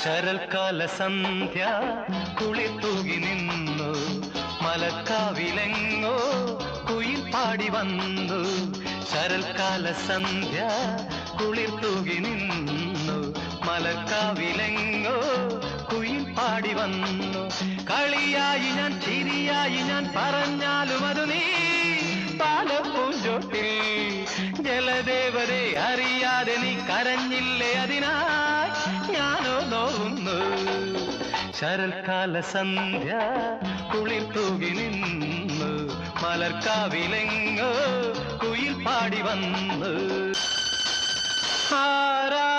ശരൽക്കാല സന്ധ്യ കുളിർത്തൂകി നിന്നു മലക്കാവിലെങ്ങോ കുയിൽ പാടി വന്നു. ശരൽക്കാല സന്ധ്യ കുളിർത്തൂകി നിന്നു മലക്കാവിലെങ്ങോ കുയിൽ പാടി വന്നു. കളിയായി ഞാൻ ചിരിയായി ഞാൻ പറഞ്ഞാലും അത് നീ പാലപ്പൂഞ്ചോട്ടിൽ ജലദേവരെ അറിയാതെ നീ കരഞ്ഞില്ലേ, അതിനായി ഞാനോ നോവുന്നു. ശരൽക്കാല സന്ധ്യ കുളിർത്തൂകി നിന്നു മലർക്കാവിലെങ്ങോ കുയിൽ പാടി വന്നു. ആരാ